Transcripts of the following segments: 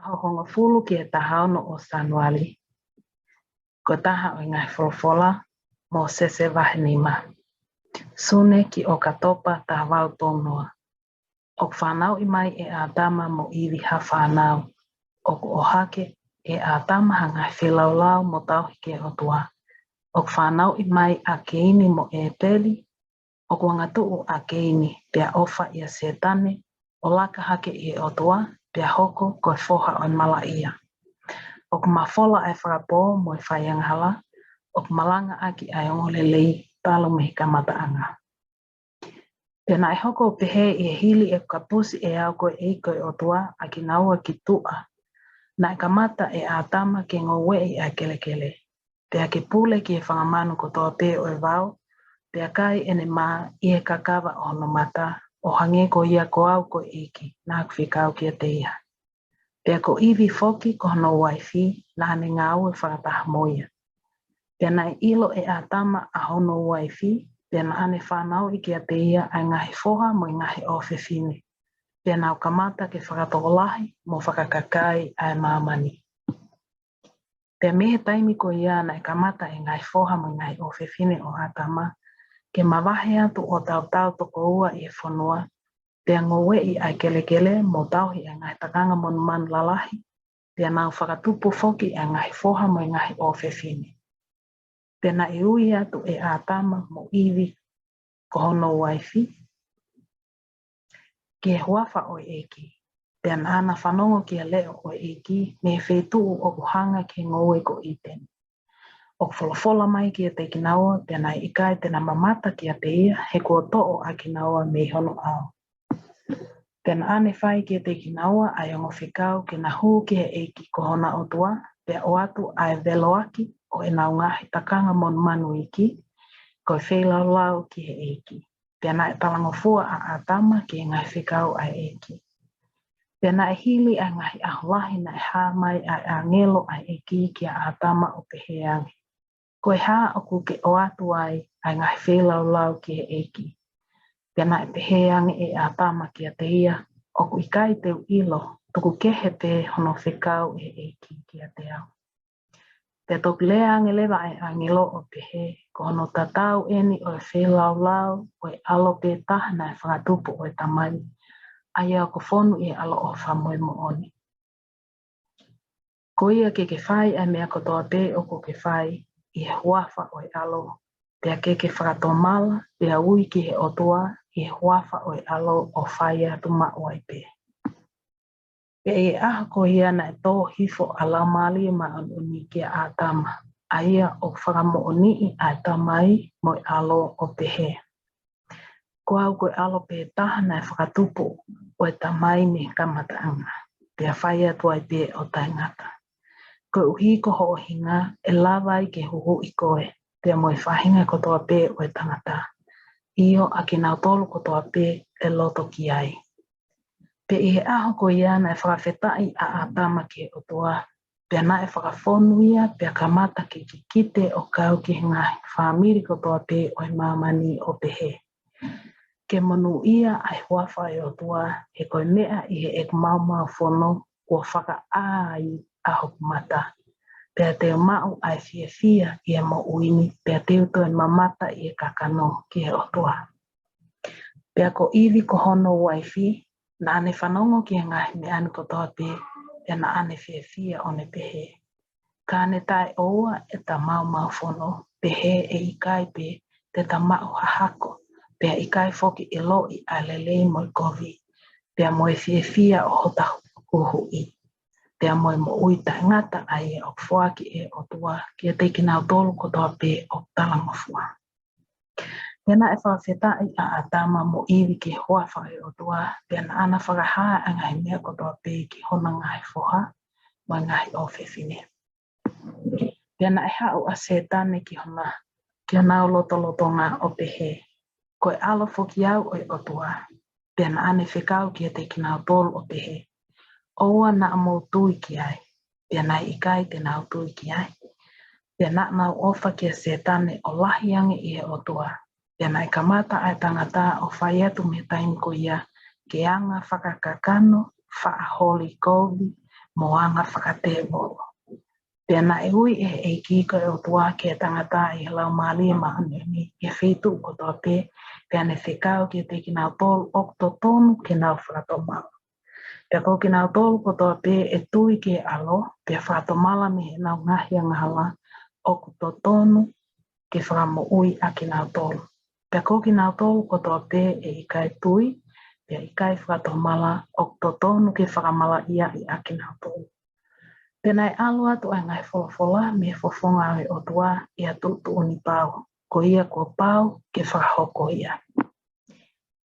Honga fulu ki e tahau no o Sanuali. Ko taha o ngai folofola Mosese wahenima. Sune ki o katopa ta wau tongoa. O whanau i mai e a tama mo iwi ha whanau. O ko ohake e a tama hangai whilaulau mo tauhi ke o tua. O whanau i mai a keini mo e peli. O ko ngatuu a keini pia ofa ia setane. O laka hake i o tua. Pia hoko koe foha o mala ia. O ku mafola ai whakapo mo i whaianghala. O ku malanga aki ai ongolelei talo mehi kamata anga. Pena e hoko pehe i e hili e kapusi e au koe e koe o tua a ki naua ki tua. Na e kamata e a tama ke ngaue i a kelekele. Pea ke pule ki e whangamanu ko toa pe o e wau. Pea kai ene maa i e kakawa o no mata. O hange ko ia ko au ko eki, nā kwhikau kia te iha. Pea ko iwi foki ko no waifi, nā ne ngaue whakataha moia. Pea na e ilo e a tama a hono waifi, pea na ane whanau i kia te ia ai ngahi foha mo i ngahi ofefine. Pea nau kamata ke whakatokolahi mo whakakakai ai mamani. Pea mehe taimi ko ia na e kamata e ngahi foha mo i ngahi ofefine o atama, ke mawahe atu o tau toko ua i e whanua, pea ngaue i ai kelekele mo tauhi e ngahi takanga mo man lalahi, pea nau whakatupu foki e ngahi foha mo i ngahi ofefine. Pea na e ui atu e a tama mo iwi ko hono waifi, ke huafa o eki, pea na ana fanongo ki a leo o eki, me whetuu o kuhanga ke ngaue ko iteni. O wholofola mai ki a te kinaua, pea na ikai te na mamata ki a te ia, he kua to'o a kinaua me hono au. Pea na ane whai ki a te kinaua, ai ongo whikau ke na huu ki he eki ko hona o tua, pea o atu ai veloaki, o e nau ngahi takanga mon manu iki, ko e whelaulau ki he eki. Pea na e talangofua a atama ki e ngai whikau ai eki. Pea na e hili a ngahi ahulahi na e hāmai ai a ngelo ai eki ki a atama o peheangi. Ko e hā o kuke o atu ai ai ngahi whelaulau ki he eki. Pea na e peheangi e atama ki a te ia, o ku ikai teu ilo, tuku kehe pe hono whikau e eki ki a te au. Pea toku lea angelewa ai angelo o pehe, ko hono tatau eni o e whelaulau, o e alo pe tahana e whakatupu o e tamai, ai au ko whonu i alo o whamoe mo oni. Ko ia ke whai ai mea kotoa pe o ko ke whai, i he huafa o e alo, pea ke whakatomala, pea ui ki he otua, i he huafa o e alo o whai atu maua i pe. Pea i aha ko ia na e tō hifo a laumali ma uni ki a atama, a ia o whakamo oni i a tamai mo e alo o pehe. Ko au koe alo pe tahana e whakatupu o e tamai me kamata anga, pea whai atu ai pe o taingata. Ko uhi ko ho hinga e lawai ke huhu i koe, pea mo e whahinga ko toa pe o e tangata. Io a ki nau tolu ko toa pe e loto ki ai. Pe i he aho ko ia na e whakawhetai a atama ke o toa, pea na e whakawhonu ia pea kamata ke ki kite o kau ki ngahi whamiri ko toa pe o e mamani o pehe. Ke monu ia ai huawhai o toa, he koe mea i he ek mau whono kua whakaai aho mata. Pea teo mau ai fia i e mo uini, pea teo toi mamata i e kakano ki he o toa. Pea ko iwi ko hono waifi, na ane whanongo ki e ngahi me ane ko toa pe, pea na ane fia o ne pehe. Ka ane tai oua e ta mau whono, pehe e ikai pe, te ta mau hahako, pea ikai foki e lo i alelei mo i kovi, pea mo e fia o hota huhu i. Pea moe mo ui ta ngata ai e o fuaki e o tua, ki a teiki nau tolu ko toa pe o talangofua. Pena e whawhetai a atama mo iwi ki huafa e o tua, pena ana whakahaa a ngai mea ko toa pe ki hona ngai foha, mo ngai o whewhine. Pena e hau a setane ki hona, ki hona lolotonga o pehe. Ko e alo foki au o tua, pena ane whikau ki a teiki nau tolu o pehe. Oua na mo tui ki ai, pia nai ikai te nau tui ki ai. Pia na nau ofa ki a setane o lahiangi i e o tua. Pia nai kamata ai tangata o whai atu me taimi ko ia ke anga whakakakano, whaaholi kovi, moanga fakate mo. Pena e ui e ki ko e otua ke tangata i lau mali maani e fitu ko tope pena fikao ki te kina tol okto tonu kina fratomala. Pe ko kina tol ko tope e tui ke alo pe fratomala me na ngahia ngahala okto tonu ke framo ui a kina tol. Pe ko kina tol ko tope e ikai tui pe ikai fratomala okto tonu ke framala ia i a kina tol. Pena e alo atu ai ngai fola me fofonga e otua ia tutu uni pau. Ko ia ko pau ke whahoko ia.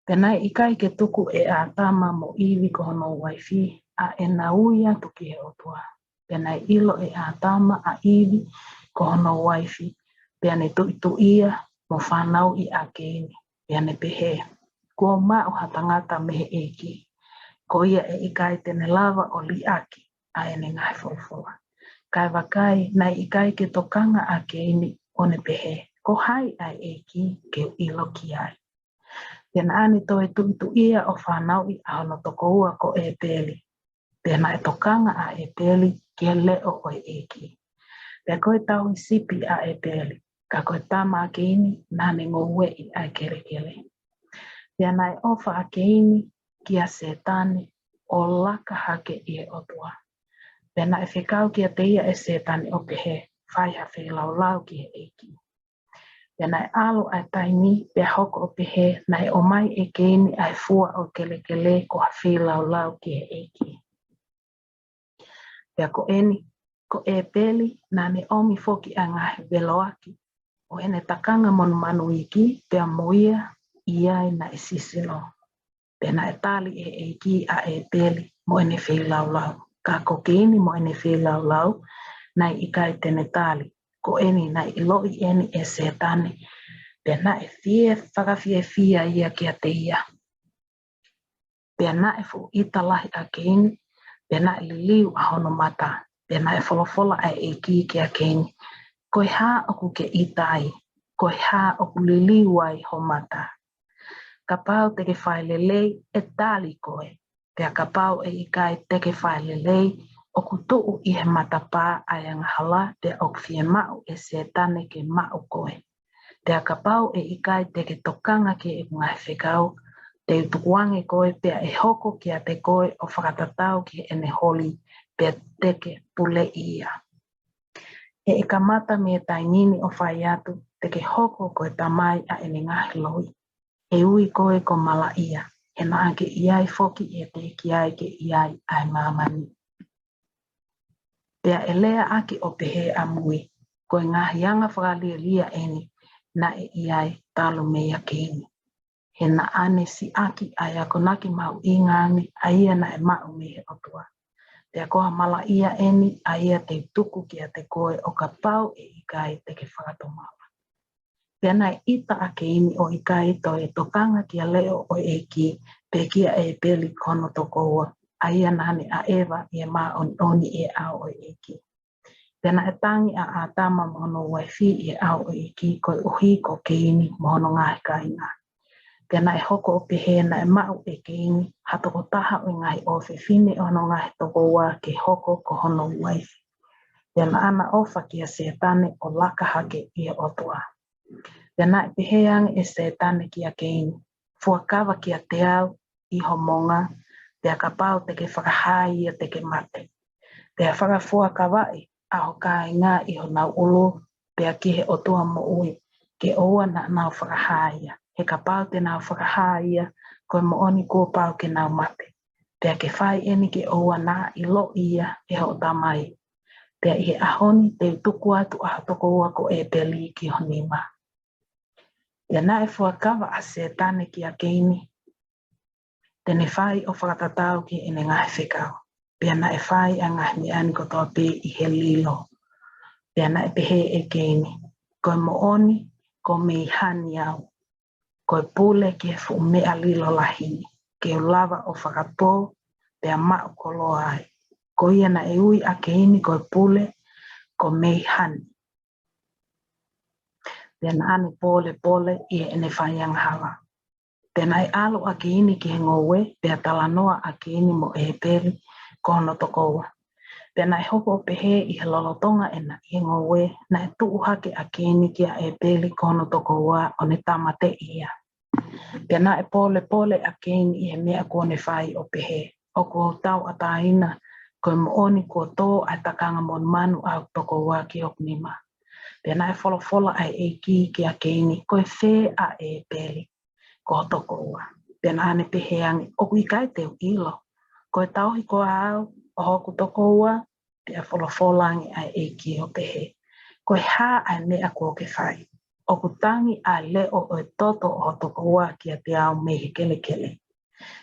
Pena e ikai ke tuku e a tama mo iwi ko hono waifi a e nauia tuki e otua. Pena e ilo e a tama a iwi ko hono waifi. Pena e tu ia mo whanau i a keini. Pena e pehe. Kua mao hatangata mehe eki. Ko ia e ikai tene lava o liaki. A ene ngai fola. Kai wakai nai ikai ke tokanga a keini one pehe. Ko hai ai eki ke ilo ki ai. Pena ani toi tu ia o whanau i ahono toko ua ko e peli. Pena e tokanga a e peli ke leo o e eki. Pea koe tau i sipi a e peli. Ka koe tama a keini nane ngaue i ai kere kele. Pena e ofa a keini ki a setane o laka hake i e otua. Pena e whekau ki a teia e setane o pehe, whai ha whelaulau ki he eki. Pena e alo ai taimi, pea hoko o pehe, na e o mai e keini ai fua o kele ko ha whelaulau ki he eki. Pea ko eni, ko e peli, na ne omi foki a ngahe veloaki, o ene takanga monu manu iki, pea moia, iai na e sisino. Pena e tali e eki a e peli, mo ene whelaulau. Ka ko keini mo ene whelaulau, nai ikai tene tali. Ko eni nai iloi eni e setane. Pena e whakawhia ia kia te ia. Pena e fu italahi a keini. Pena e liliu a hono mata. Pena e folofola a eki kia keini. Koe ha oku ke itai. Koe ha oku liliu ai ho mata. Kapau teke whaelelei e tali koe. Pea kapau e ikai teke whaelelei o kutuu i he matapā ai angahala te ok fie mau e setane ke mau koe. Pea kapau e ikai teke tokanga ke e ngai whekau te utukuange koe pea e hoko ki a te koe o whakatatau ki ene holi pea teke pule ia. E kamata me tainini o whai atu teke hoko koe tamai a ene ngahi loi. E ui koe ko mala ia. E naa ke iai foki e te kiai ke iai ai mamani. Pea e lea aki o pehe a mui. Koe ngahi anga whakalia lia eni na e iai talo mea keini. He na ane si aki ai ako naki mau ingani a ia na e mau mehe otua. Pea koha mala ia eni a ia te tuku ki a te koe o ka pau e ikai te ke whakatomala. Pea nai ita a keini o ikai to e tokanga ki a leo o eki pe kia e peli kono toko ua. A ia nane a ewa i e maa oni e au o eki. Pena e tangi a tama mono waifi i e au o eki koe uhi ko keini mono ngahi kaina. Pena e hoko o pehe na e mau e keini hatoko taha o ngahi o fefine ono ngahi toko ua ke hoko ko hono waifi. Pena ana ofa ki a setane o laka hake i e otua. Pena e peheang e setane ki a keini. Fuakawa ki a te au i homonga. Pea kapau teke whakahai ia teke mate. Pea whakafuakawai a hokai ngā i ho nau ulu. Pea ki he otua mo ui. Ke oua na nau whakahai ia. He kapau te nau whakahai ia. Koe mo oni kua pau ke nau mate. Pea ke whai eni ke oua na i lo ia e ho tamai. Pea i he ahoni te tuku atu a toko ua ko e peli ki honima. Pea na e fuakawa a setane ki a keini. Tene whai o whakatatau ki ene ngahi whekau. Pea na e whai a ngahi ni ani kotoa pe i he lilo. Pea na e pehe e keini. Koe mo oni, ko me hani au. Koe pule ki he fu mea lilo lahi. Ke lava o whakapō, pea mau kolo ai. Ko ia na e ui a keini koe pule, ko me hani. Pea na ane pole i ene whai anghala. Pena e alo a keini ki he ngaue, pea talanoa a keini mo e peri kono tokoua. Pena e hoko o pehe I he lolotonga e na I ngaue na e tuu hake a keni kia e peli kono toko ua o ne tamate ia. Pena e pole a keni I he mea kone whai o pehe. O ko tau a taina koe mooni ko tō a takanga mon manu au toko ua ki hok nima. Pena e fola ai e ki a keni koe whē a e peli ko toko ua. Pena ane pehe angi o kui kai teo ilo. Koe tauhi ko au o hoku toko ua pia fola angi ai e ki o pehe. Koe ha ai mea ko ke whai. O kutangi a leo o e toto o toko ua ki a te au me he kele.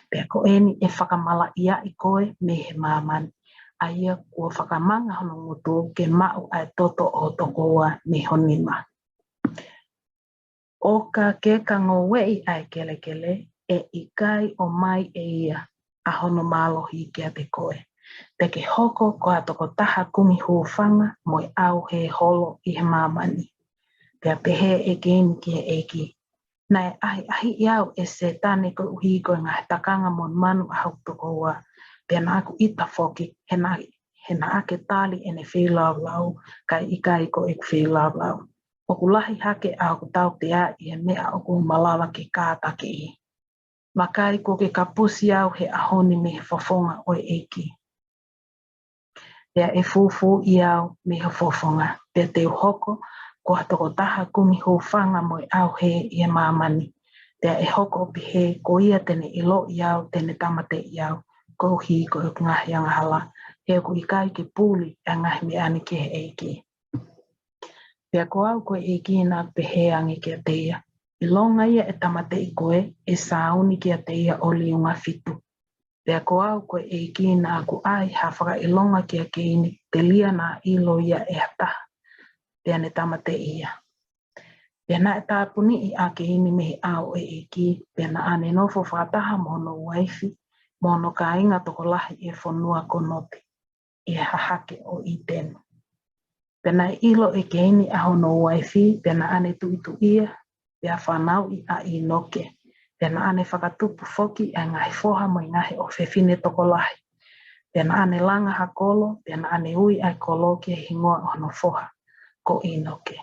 Pea ko eni e whakamala ia I koe me he mamani. A ia kua whakamanga hono ngutu ke mau ai toto o toko ua me honima. O ka ke ka ngowei ai kele e ikai o mai e ia a hono malohi ki a te koe. Te ke hoko ko a toko taha kumi huwhanga mo I au he holo I he mamani. Pea pehe e keni ki he eki. Na e ahi iau e se tane ko uhi ko ngā takanga mon manu a hau toko ua. Pea na aku ita foki he na ake tali e ne whilau kai ikai ko e whilau. O kulahi hake a ku tau te a I he mea o ku malawa ke kātake I. Makai ko ke kapusi au he ahoni me he fofonga o e eki. Pea e fufu I au me he fofonga. Pea te hoko ko hatoko taha kumi huwhanga mo I au he I he mamani. Pea e hoko o pihe ko ia tene ilo I au tene tamate I au. Ko hi ko e ngahi angahala. He ku ikai ke puli a ngahi me ane ke he eki. Pea ko au koe eki nā pehe angi ki a teia. I longa ia e tamate I koe e sauni ki a teia o liunga fitu. Pea ko au koe eki nā ku ai hawhaka I longa ki a keini te lia nā ilo ia e hataha. Pea ne tamate ia. Pea na e tāpuni I a keini mehi au e eki. Pea na ane nofo whataha mono waifi. Mono ka inga toko lahi e whanua konote. I hahake o I tenu. Pena ilo e keini a hono waifi, pena ane tuitu ia, pea whanau I a I noke. Pena ane whakatupu foki a ngahi foha mo I ngahi o whewhine toko lahi. Pena ane langa hakolo, pena ane ui ai kolo ki hingoa hono foha ko I noke.